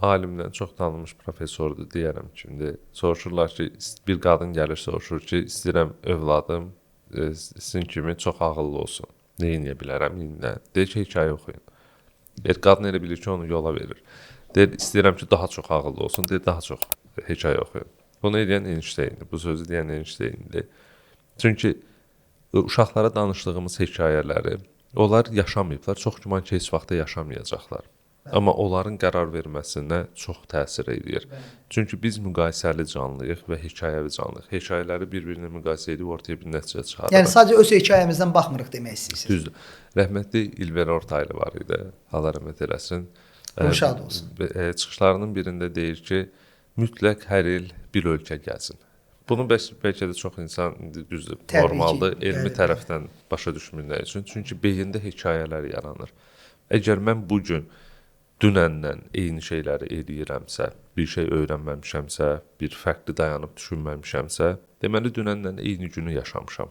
alimdən, çox tanınmış professordur deyərəm ki, indi soruşurlar ki, bir qadın gəlir soruşur ki, istəyirəm övladım sizin kimi çox ağıllı olsun. Nə edə bilərəm? Deyir ki, hekayə oxuyun. Deyir, qadın elə bilir ki, onu yola verir. Deyir, istəyirəm ki, daha çox ağıllı olsun. Deyir, daha çox hekayə oxuyun. Bunu edən Einsteindir. Bu sözü deyən Einsteindir. Çünki uşaqlara danışdığımız hekayələri onlar yaşamayıblar. Çox güman ki, heç vaxt da yaşamayacaqlar. Amma onların qərar verməsinə çox təsir edir. Çünki biz müqayisəli canlıyıq və hekayəvi canlıyıq. Hekayələri bir-birinə müqayisə edib ortaya bir nəticə çıxarırıq. Yəni sadəcə öz hekayəmizdən baxmırıq demək istəyirsiniz. Düzdür. Rəhmətli İlber Ortaylı var idi. Allah rəhmət eləsin. Şad olsun. Çıxışlarının birində deyir ki, mütləq hər il bir ölkə gəzin. Bunu bəlkə də çox insan düzdür, normaldır, elmi tərəfdən başa düşmürlər üçün. Çünki beyində hekayələr yaranır. Əgər mən bu gün dünəndən eyni şeyləri eləyirəmsə, bir şey öyrənməmişəmsə, bir fərqli dayanıb düşünməmişəmsə, deməli dünəndən eyni günü yaşamışam.